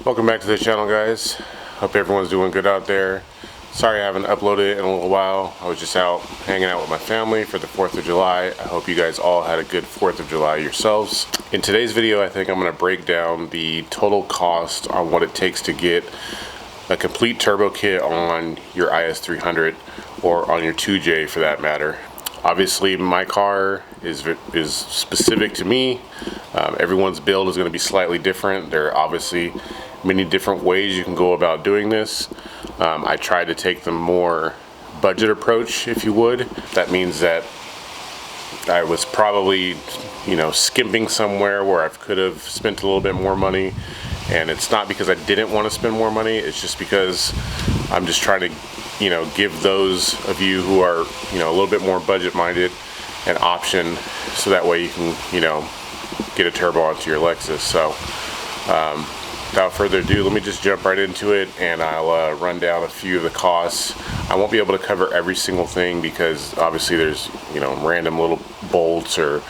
Welcome back to the channel, guys. Hope everyone's doing good out there. Sorry I haven't uploaded in a little while. I was just out hanging out with my family for the 4th of July. I hope you guys all had a good 4th of July yourselves. In today's video, I think I'm going to break down the total cost on what it takes to get a complete turbo kit on your IS300 or on your 2J for that matter. Obviously my car is specific to me. Everyone's build is going to be slightly different. There are obviously many different ways you can go about doing this. I tried to take the more budget approach, if you would. That means that I was probably, skimping somewhere where I could have spent a little bit more money. And it's not because I didn't want to spend more money, it's just because I'm just trying to, give those of you who are, a little bit more budget minded an option so that way you can, get a turbo onto your Lexus. So without further ado, let me just jump right into it and I'll run down a few of the costs. I won't be able to cover every single thing because obviously there's random little bolts or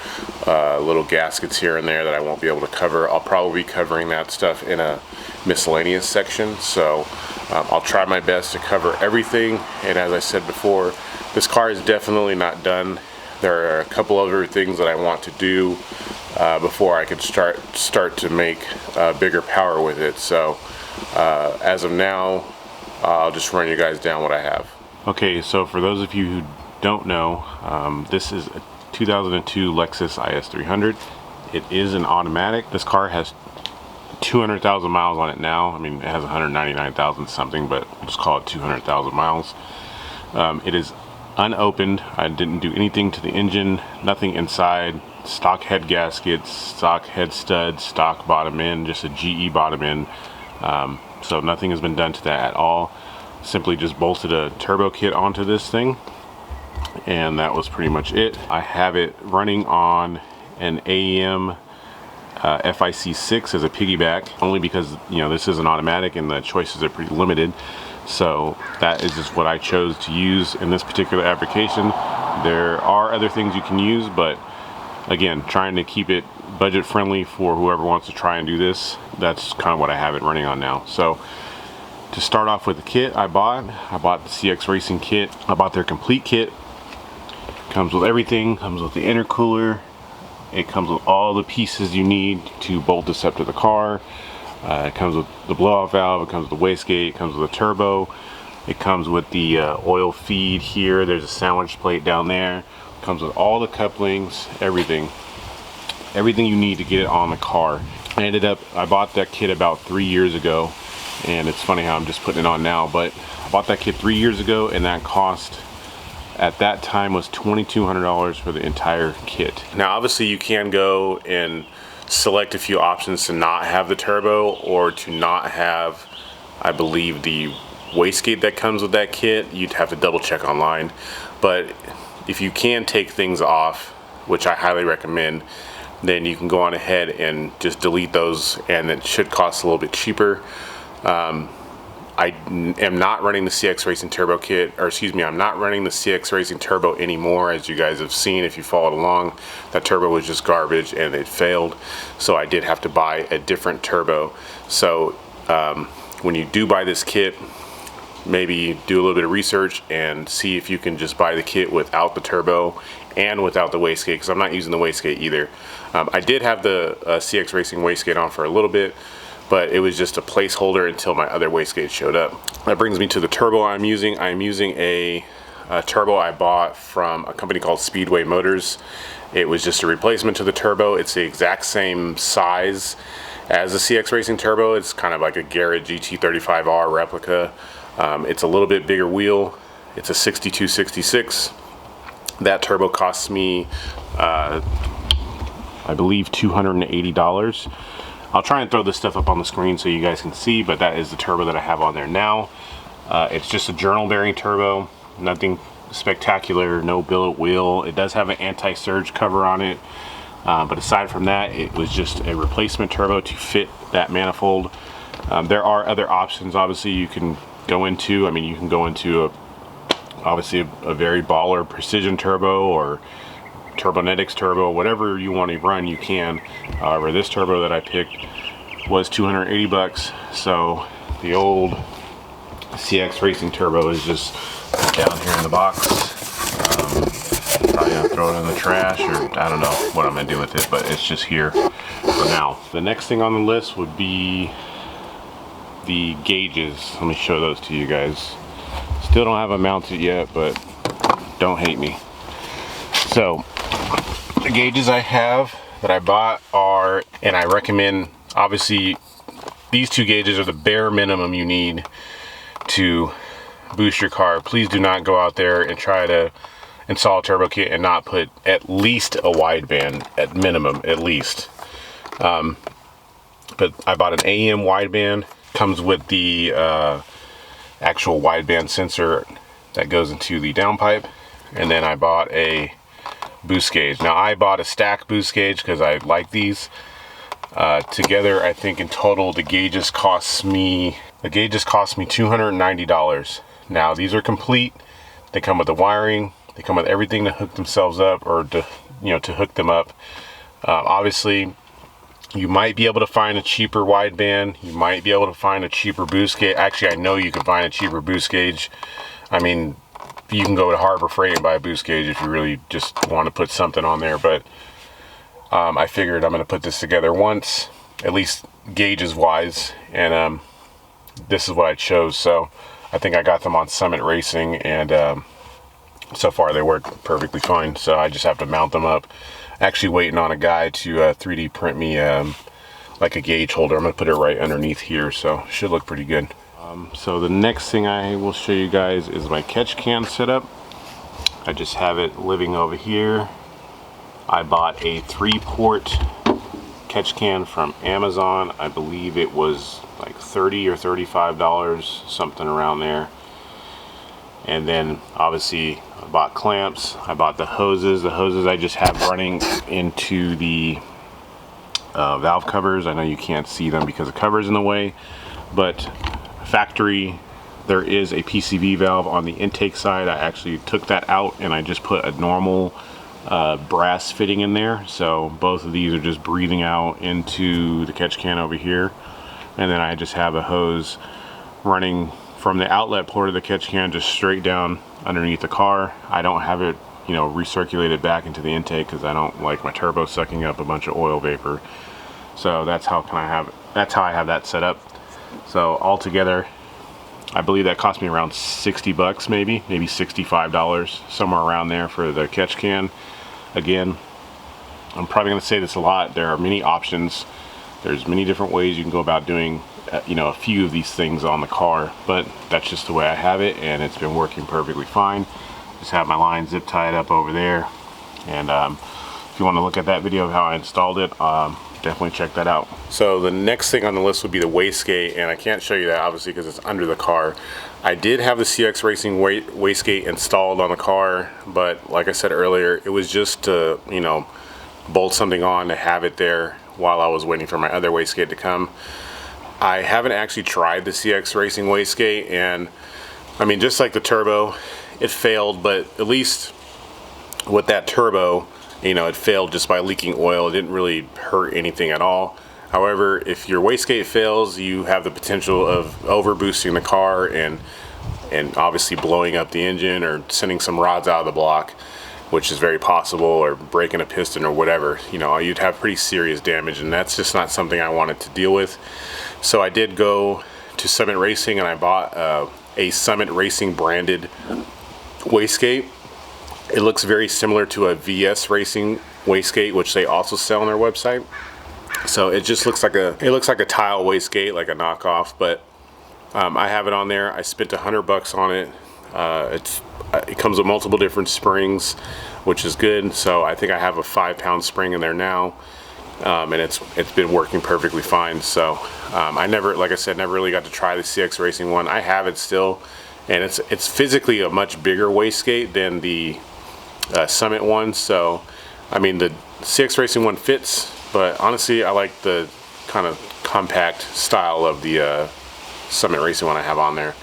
little gaskets here and there that I won't be able to cover. I'll probably be covering that stuff in a miscellaneous section, so I'll try my best to cover everything. And as I said before, this car is definitely not done. There are a couple other things that I want to do before I can start to make bigger power with it. So as of now, I'll just run you guys down what I have. Okay, so for those of you who don't know, this is a 2002 Lexus IS300. It is an automatic. This car has 200,000 miles on it now. I mean, it has 199,000 something, but we'll just call it 200,000 miles. It is unopened. I didn't do anything to the engine, nothing inside. Stock head gaskets, stock head studs, stock bottom end, just a GE bottom end. So nothing has been done to that at all. Simply just bolted a turbo kit onto this thing, and that was pretty much it. I have it running on an AEM FIC6 as a piggyback, only because this is an automatic and the choices are pretty limited. So that is just what I chose to use in this particular application. There are other things you can use, but again, trying to keep it budget friendly for whoever wants to try and do this. That's kind of what I have it running on now. So to start off with the kit I bought the cxracing kit. I bought their complete kit. Comes with everything, comes with the intercooler. It comes with all the pieces you need to bolt this up to the car. It comes with the blow-off valve, it comes with the wastegate, it comes with a turbo. It comes with the oil feed here. There's a sandwich plate down there. It comes with all the couplings, everything you need to get it on the car. I bought that kit about 3 years ago, and it's funny how I'm just putting it on now, but I bought that kit 3 years ago, and that cost at that time was $2,200 for the entire kit. Now obviously you can go and select a few options to not have the turbo or to not have, I believe, the wastegate that comes with that kit. You'd have to double check online, but if you can take things off, which I highly recommend, then you can go on ahead and just delete those, and it should cost a little bit cheaper. I am not running the cxracing turbo kit, or excuse me, I'm not running the cxracing turbo anymore. As you guys have seen if you followed along, that turbo was just garbage and it failed, so I did have to buy a different turbo. So when you do buy this kit, maybe do a little bit of research and see if you can just buy the kit without the turbo and without the wastegate, because I'm not using the wastegate either. I did have the cxracing wastegate on for a little bit, but it was just a placeholder until my other wastegate showed up. That brings me to the turbo I'm using. I'm using a turbo I bought from a company called Speedway Motors. It was just a replacement to the turbo. It's the exact same size as the cxracing turbo. It's kind of like a Garrett GT35R replica. It's a little bit bigger wheel. It's a 6266. That turbo costs me, I believe, $280. I'll try and throw this stuff up on the screen so you guys can see, but that is the turbo that I have on there now. It's just a journal bearing turbo, nothing spectacular, no billet wheel. It does have an anti-surge cover on it, but aside from that, it was just a replacement turbo to fit that manifold. There are other options obviously you can go into. I mean, you can go into obviously a very baller precision turbo, or Turbonetics turbo, whatever you want to run, you can. However, this turbo that I picked was 280 bucks. So the old cxracing turbo is just down here in the box. Probably gonna throw it in the trash, or I don't know what I'm gonna do with it, but it's just here for now. The next thing on the list would be the gauges. Let me show those to you guys. Still don't have them mounted yet, but don't hate me. So the gauges I have that I bought are, and I recommend, obviously these two gauges are the bare minimum you need to boost your car. Please do not go out there and try to install a turbo kit and not put at least a wideband, at minimum, at least. But I bought an AM wideband, comes with the actual wideband sensor that goes into the downpipe, and then I bought a boost gauge. Now I bought a stack boost gauge because I like these. Together, I think in total the gauges cost me $290. Now these are complete. They come with the wiring. They come with everything to hook themselves up, or to hook them up. Obviously, you might be able to find a cheaper wideband. You might be able to find a cheaper boost gauge. Actually, I know you can find a cheaper boost gauge. I mean, you can go to Harbor Freight and buy a boost gauge if you really just want to put something on there. But I figured I'm going to put this together once, at least gauges wise, and this is what I chose. So I think I got them on Summit Racing, and so far they work perfectly fine. So I just have to mount them up. Actually waiting on a guy to 3D print me like a gauge holder. I'm gonna put it right underneath here, so should look pretty good. So the next thing I will show you guys is my catch can setup. I just have it living over here. I bought a 3-port catch can from Amazon. I believe it was like $30 or $35, something around there. And then obviously I bought clamps. I bought the hoses. The hoses I just have running into the valve covers. I know you can't see them because the cover's in the way, but factory, there is a PCV valve on the intake side. I actually took that out and I just put a normal brass fitting in there. So both of these are just breathing out into the catch can over here. And then I just have a hose running from the outlet port of the catch can just straight down underneath the car. I don't have it, recirculated back into the intake because I don't like my turbo sucking up a bunch of oil vapor. So that's how I have that set up. So altogether, I believe that cost me around 60 bucks, maybe $65, somewhere around there for the catch can. Again, I'm probably going to say this a lot. There are many options. There's many different ways you can go about doing a few of these things on the car, but that's just the way I have it, and it's been working perfectly fine. Just have my line zip tied up over there, and if you want to look at that video of how I installed it, definitely check that out. So the next thing on the list would be the wastegate, and I can't show you that obviously because it's under the car. I did have the cxracing wastegate installed on the car, but like I said earlier, it was just to bolt something on to have it there while I was waiting for my other wastegate to come. I haven't actually tried the cxracing wastegate, and I mean, just like the turbo, it failed, but at least with that turbo, it failed just by leaking oil. It didn't really hurt anything at all. However, if your wastegate fails, you have the potential of over boosting the car and obviously blowing up the engine or sending some rods out of the block, which is very possible, or breaking a piston or whatever. You'd have pretty serious damage, and that's just not something I wanted to deal with. So I did go to Summit Racing and I bought a Summit Racing branded wastegate. It looks very similar to a VS Racing wastegate, which they also sell on their website. So it just looks like a tile wastegate, like a knockoff, but I have it on there. I spent $100 on it. It comes with multiple different springs, which is good. So I think I have a 5-pound spring in there now, and it's been working perfectly fine. So I never, like I said, never really got to try the cxracing one. I have it still, and it's physically a much bigger wastegate than the Summit one. So I mean, the cxracing one fits, but honestly I like the kind of compact style of the Summit Racing one I have on there.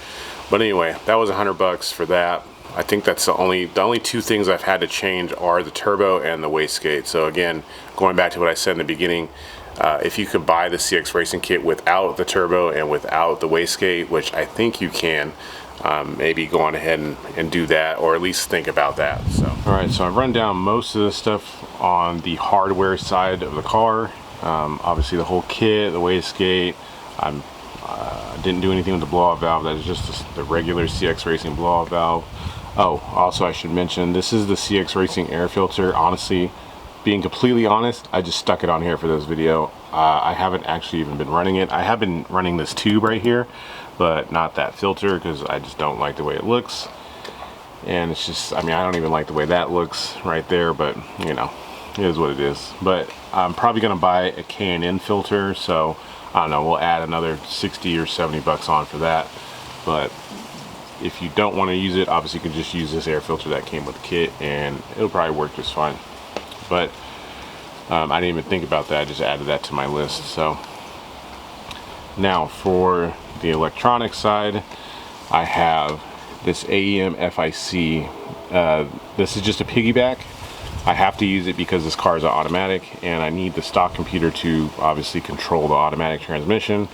But anyway, that was $100 for that. I think that's the only two things I've had to change are the turbo and the wastegate. So again, going back to what I said in the beginning, if you could buy the CX Racing kit without the turbo and without the wastegate, which I think you can, maybe go on ahead and do that, or at least think about that. So, all right, so I've run down most of the stuff on the hardware side of the car. Obviously the whole kit, the wastegate. I didn't do anything with the blow-off valve. That is just the regular CX Racing blow-off valve. Oh, also I should mention, this is the CX Racing air filter. Honestly, being completely honest, I just stuck it on here for this video. I haven't actually even been running it. I have been running this tube right here, but not that filter, because I just don't like the way it looks. And it's just, I mean, I don't even like the way that looks right there, but you know, it is what it is. But I'm probably gonna buy a K&N filter, so I don't know, we'll add another 60 or 70 bucks on for that. But if you don't want to use it, obviously you can just use this air filter that came with the kit and it'll probably work just fine. But I didn't even think about that. I just added that to my list. So now for the electronic side, I have this AEM FIC. This is just a piggyback. I have to use it because this car is an automatic and I need the stock computer to obviously control the automatic transmission.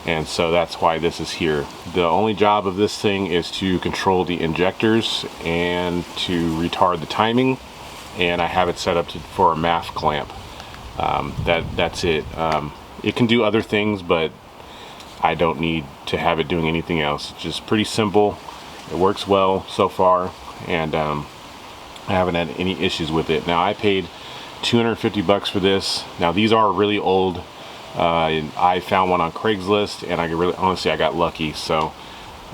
And so that's why this is here. The only job of this thing is to control the injectors and to retard the timing. And I have it set up for a MAF clamp. That's it. It can do other things, but I don't need to have it doing anything else. It's just pretty simple. It works well so far, and I haven't had any issues with it. Now I paid 250 bucks for this. Now these are really old. I found one on Craigslist, and honestly I got lucky. So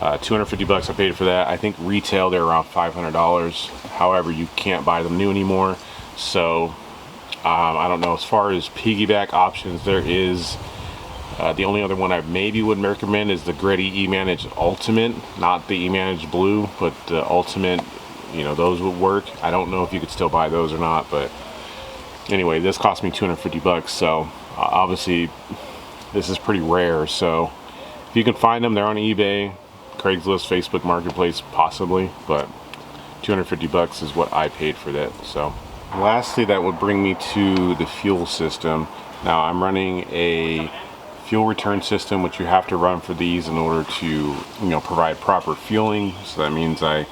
250 bucks I paid for that. I think retail they're around $500. However, you can't buy them new anymore. So I don't know, as far as piggyback options, there is the only other one I maybe would recommend is the Greddy E-Manage Ultimate, not the E-Manage Blue, but the Ultimate. You know, those would work. I don't know if you could still buy those or not, but anyway, this cost me 250 bucks. So obviously this is pretty rare. So if you can find them, they're on eBay, Craigslist, Facebook Marketplace, possibly, but 250 bucks is what I paid for that. So lastly, that would bring me to the fuel system. Now I'm running a fuel return system, which you have to run for these in order to, you know, provide proper fueling. So that means I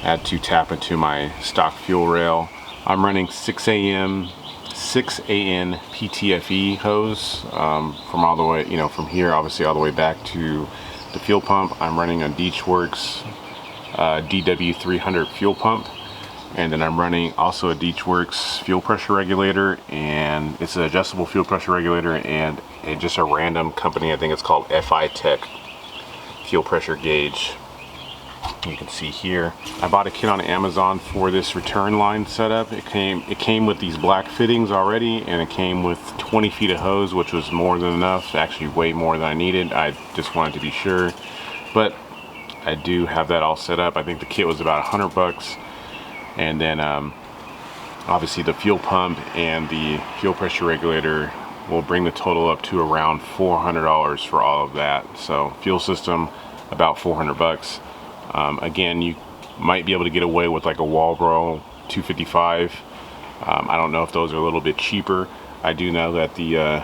had to tap into my stock fuel rail. I'm running 6AN PTFE hose from all the way, you know, from here obviously all the way back to the fuel pump. I'm running a Deechworks DW300 fuel pump, and then I'm running also a Deechworks fuel pressure regulator, and it's an adjustable fuel pressure regulator, and just a random company, I think it's called FI Tech fuel pressure gauge. You can see here, I bought a kit on Amazon for this return line setup. It came with these black fittings already, and it came with 20 feet of hose, which was more than enough, actually way more than I needed. I just wanted to be sure, but I do have that all set up. I think the kit was about 100 bucks, and then obviously the fuel pump and the fuel pressure regulator will bring the total up to around $400 for all of that. So fuel system about 400 bucks. Again, you might be able to get away with like a Walbro 255. I don't know if those are a little bit cheaper. I do know that the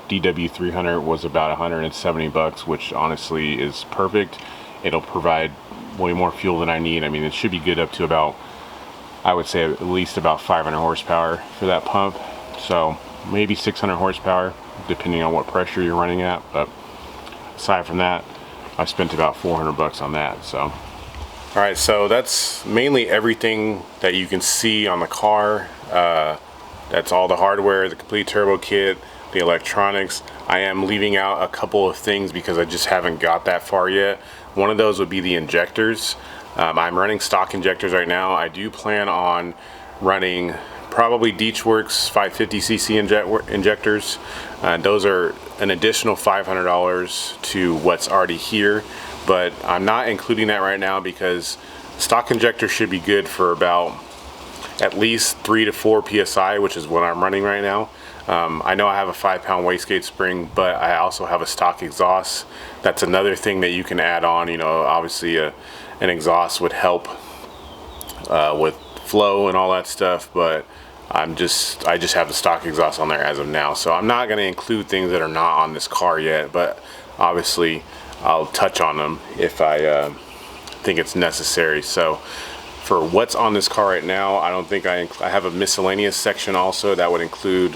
DW300 was about 170 bucks, which honestly is perfect. It'll provide way more fuel than I need. I mean, it should be good up to about, I would say at least about 500 horsepower for that pump. So maybe 600 horsepower, depending on what pressure you're running at. But aside from that, I spent about 400 bucks on that. So all right, so that's mainly everything that you can see on the car. That's all the hardware, the complete turbo kit, the electronics. I am leaving out a couple of things because I just haven't got that far yet. One of those would be the injectors. I'm running stock injectors right now. I do plan on running probably Deechworks 550cc injectors. Those are an additional $500 to what's already here, but I'm not including that right now because stock injector should be good for about at least 3 to 4 psi, which is what I'm running right now. I know I have a 5-pound wastegate spring, but I also have a stock exhaust. That's another thing that you can add on. You know, obviously an exhaust would help with flow and all that stuff, but I just have the stock exhaust on there as of now. So I'm not going to include things that are not on this car yet, but obviously I'll touch on them if I think it's necessary. So for what's on this car right now, I don't think I have a miscellaneous section also that would include,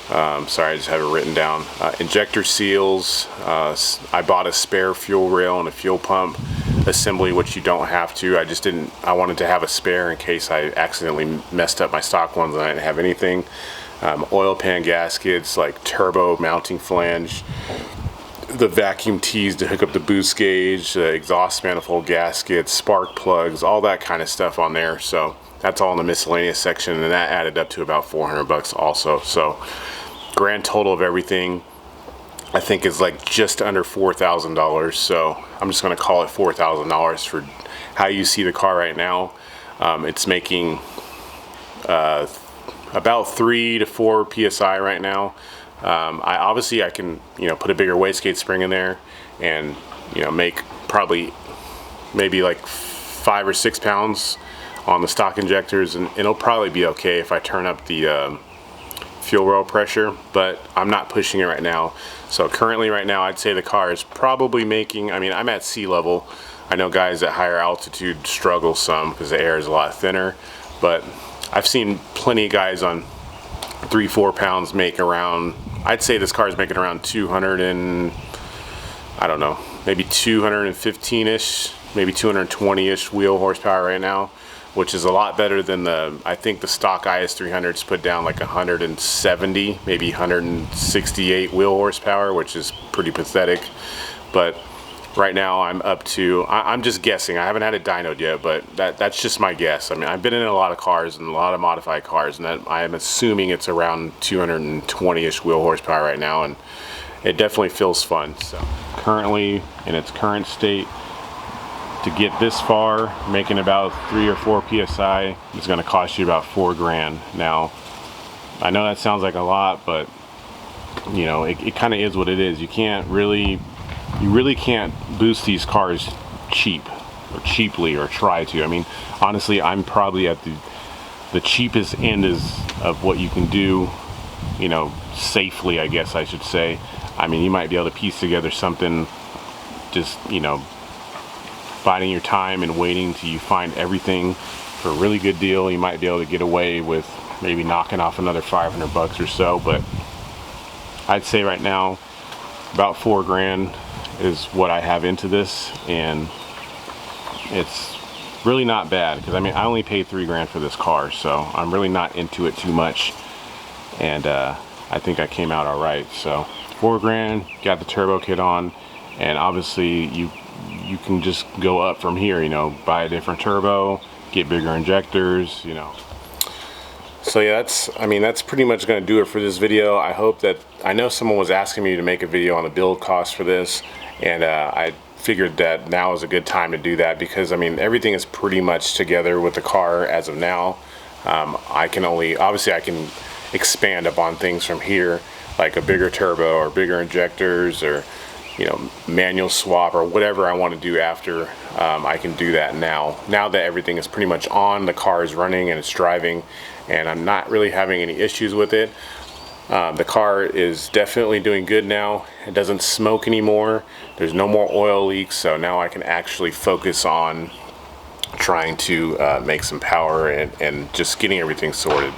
sorry, I just have it written down, injector seals. I bought a spare fuel rail and a fuel pump assembly, which you don't have to. I wanted to have a spare in case I accidentally messed up my stock ones and I didn't have anything. Oil pan gaskets, like turbo mounting flange, the vacuum tees to hook up the boost gauge, the exhaust manifold gaskets, spark plugs, all that kind of stuff on there. So that's all in the miscellaneous section, and that added up to about 400 bucks also. So grand total of everything, I think, is like just under $4,000. So I'm just going to call it $4,000 for how you see the car right now. It's making about 3 to 4 psi right now. I can, you know, put a bigger wastegate spring in there and, you know, make probably maybe like 5 or 6 pounds on the stock injectors, and it'll probably be okay if I turn up the fuel rail pressure, but I'm not pushing it right now. So currently right now, I'd say the car is probably making, I mean, I'm at sea level. I know guys at higher altitude struggle some because the air is a lot thinner, but I've seen plenty of guys on 3-4 pounds make around, I'd say this car is making around 200 and, I don't know, maybe 215-ish, maybe 220-ish wheel horsepower right now, which is a lot better than I think the stock IS300s put down like 170, maybe 168 wheel horsepower, which is pretty pathetic. But right now I'm up to, I'm just guessing, I haven't had it dynoed yet, but that's just my guess. I mean, I've been in a lot of cars and a lot of modified cars, and I am assuming it's around 220-ish wheel horsepower right now, and it definitely feels fun. So currently, in its current state, to get this far, making about 3 or 4 psi, is going to cost you about $4 grand. Now, I know that sounds like a lot, but you know, it kind of is what it is. You really can't boost these cars cheaply or try to. I mean, honestly, I'm probably at the cheapest end of what you can do, you know, safely, I guess I should say. I mean, you might be able to piece together something, just, you know, biding your time and waiting till you find everything for a really good deal. You might be able to get away with maybe knocking off another 500 bucks or so, but I'd say right now about $4 grand is what I have into this, and it's really not bad, because I mean, I only paid $3 grand for this car, so I'm really not into it too much, and I think I came out all right. So $4 grand, got the turbo kit on, and obviously you can just go up from here, you know, buy a different turbo, get bigger injectors, you know. So yeah, that's pretty much going to do it for this video. I know someone was asking me to make a video on the build cost for this, and I figured that now is a good time to do that, because I mean, everything is pretty much together with the car as of now. Obviously I can expand upon things from here, like a bigger turbo or bigger injectors, or, you know, manual swap or whatever I want to do after. I can do that now that everything is pretty much on, the car is running and it's driving, and I'm not really having any issues with it. The car is definitely doing good now. It doesn't smoke anymore. There's no more oil leaks, so now I can actually focus on trying to make some power and just getting everything sorted.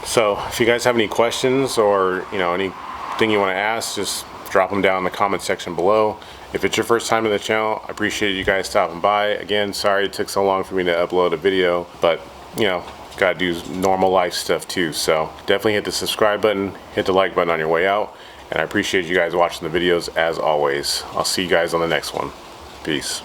So if you guys have any questions, or, you know, anything you want to ask, just drop them down in the comment section below. If it's your first time in the channel, I appreciate you guys stopping by. Again, sorry it took so long for me to upload a video, but, you know, gotta do normal life stuff too. So definitely hit the subscribe button, hit the like button on your way out, and I appreciate you guys watching the videos as always. I'll see you guys on the next one. Peace.